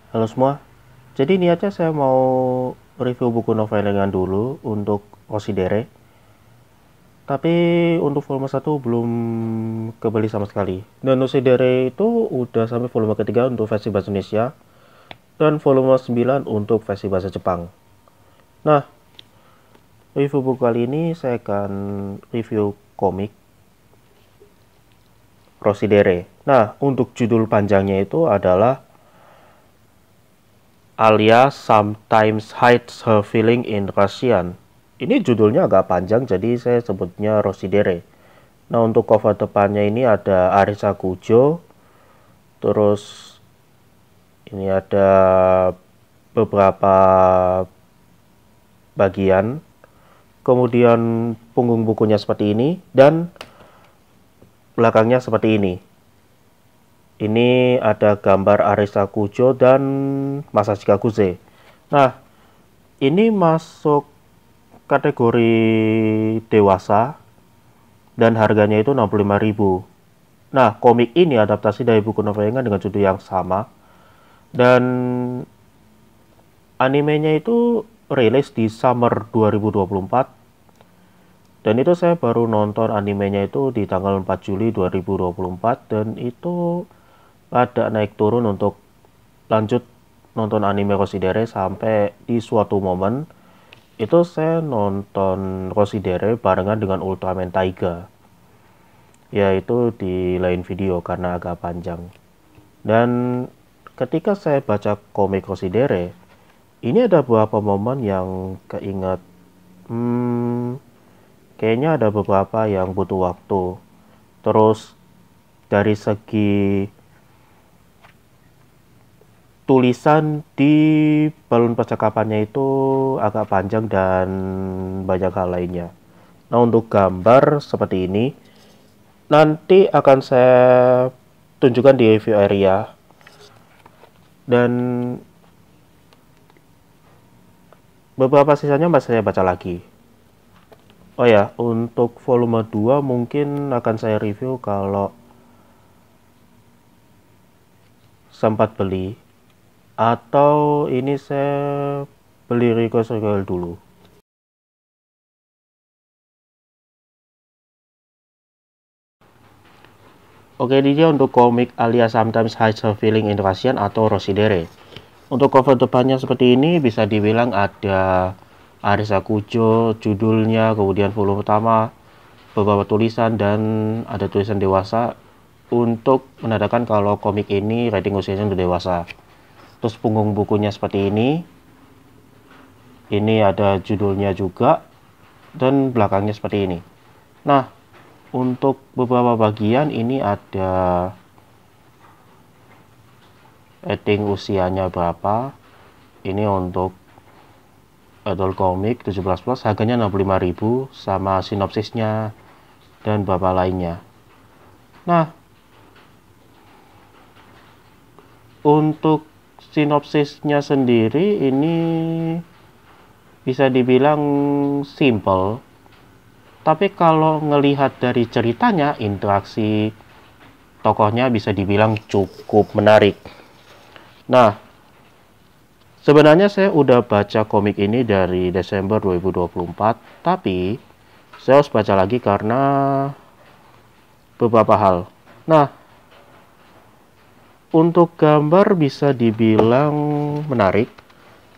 Halo semua, jadi niatnya saya mau review buku novelengan dulu untuk Osidere. Tapi untuk volume 1 belum kebeli sama sekali. Dan Osidere itu udah sampai volume ketiga untuk versi bahasa Indonesia. Dan volume 9 untuk versi bahasa Jepang. Nah, review buku kali ini saya akan review komik Rosidere. Nah, untuk judul panjangnya itu adalah Alia Sometimes Hides Her Feeling in Russian. Ini judulnya agak panjang, jadi saya sebutnya Rosidere. Nah, untuk cover depannya ini ada Arisa Kujo, terus ini ada beberapa bagian, kemudian punggung bukunya seperti ini, dan belakangnya seperti ini. Ini ada gambar Arisa Kujo dan Masashi Kakuze. Nah, ini masuk kategori dewasa dan harganya itu 65.000. Nah, komik ini adaptasi dari buku novelnya dengan judul yang sama dan animenya itu rilis di summer 2024 dan itu saya baru nonton animenya itu di tanggal 4 Juli 2024 dan itu ada naik turun untuk lanjut nonton anime Rosidere sampai di suatu momen itu saya nonton Rosidere barengan dengan Ultraman Taiga, yaitu di lain video karena agak panjang. Dan ketika saya baca komik Rosidere, ini ada beberapa momen yang keinget. Kayaknya ada beberapa yang butuh waktu. Terus dari segi tulisan di balon percakapannya itu agak panjang dan banyak hal lainnya. Nah, untuk gambar seperti ini nanti akan saya tunjukkan di review area. Dan beberapa sisanya masih saya baca lagi. Oh ya, untuk volume 2 mungkin akan saya review kalau sempat beli. Atau ini saya beli request dulu. Oke, dia untuk komik Alia Sometimes Hides Her Feeling in Russian atau Rosidere. Untuk cover depannya seperti ini, bisa dibilang ada Arisa Kujo, judulnya, kemudian volume pertama, beberapa tulisan, dan ada tulisan dewasa untuk menandakan kalau komik ini rating usianya sudah dewasa. Terus punggung bukunya seperti ini. Ini ada judulnya juga, dan belakangnya seperti ini. Nah, untuk beberapa bagian ini ada rating usianya berapa. Ini untuk adult comic 17+, harganya 65.000 sama sinopsisnya dan beberapa lainnya. Nah, untuk sinopsisnya sendiri ini bisa dibilang simple. Tapi kalau ngelihat dari ceritanya, interaksi tokohnya bisa dibilang cukup menarik. Nah, sebenarnya saya udah baca komik ini dari Desember 2024, tapi saya harus baca lagi karena beberapa hal. Nah, untuk gambar bisa dibilang menarik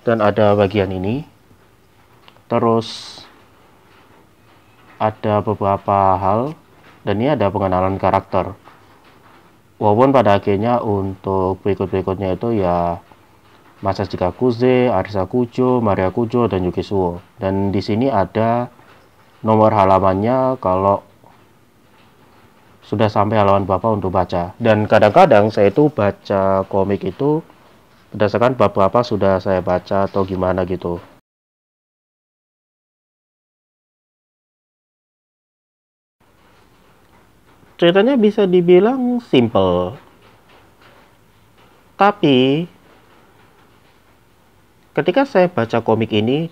dan ada bagian ini. Terus ada beberapa hal dan ini ada pengenalan karakter. Walaupun pada akhirnya untuk berikut-berikutnya itu ya Masashi Kakuze, Arisa Kujo, Maria Kujo, dan Yuki Suo. Dan di sini ada nomor halamannya kalau sudah sampai halaman berapa untuk baca. Dan kadang-kadang saya itu baca komik itu berdasarkan bab berapa sudah saya baca atau gimana gitu. Ceritanya bisa dibilang simple. Tapi ketika saya baca komik ini,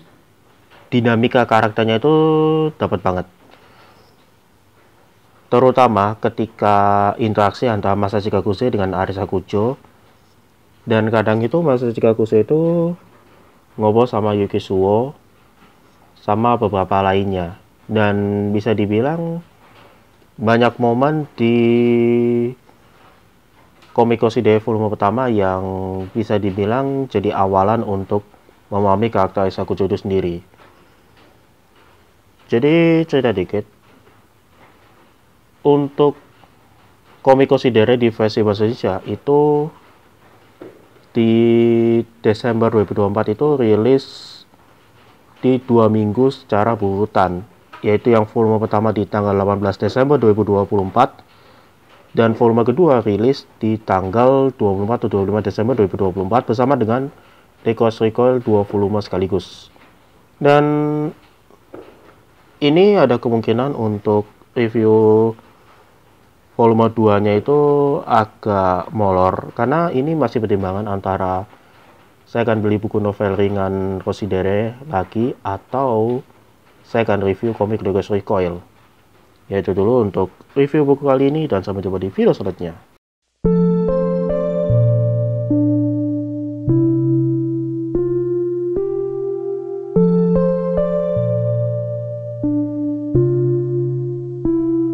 dinamika karakternya itu dapat banget. Terutama ketika interaksi antara Masashi Kakuze dengan Arisa Kujo Dan kadang itu Masashi Chikakuse itu ngobrol sama Yuki Suo sama beberapa lainnya. Dan bisa dibilang banyak momen di Komikoshi Dea volume pertama yang bisa dibilang jadi awalan untuk memahami karakter Isakujo itu sendiri. Jadi cerita dikit, untuk Komikoshi Dea di versi bahasa Indonesia itu di Desember 2024 itu rilis di 2 minggu secara berurutan, yaitu yang volume pertama di tanggal 18 Desember 2024 dan volume kedua rilis di tanggal 24 atau 25 Desember 2024 bersama dengan Request Recoil 2 volume sekaligus. Dan ini ada kemungkinan untuk review volume 2 nya itu agak molor karena ini masih pertimbangan antara saya akan beli buku novel ringan Rosidere lagi atau saya akan review komik Request Recoil. Ya itu dulu untuk review buku kali ini dan sampai jumpa di video selanjutnya.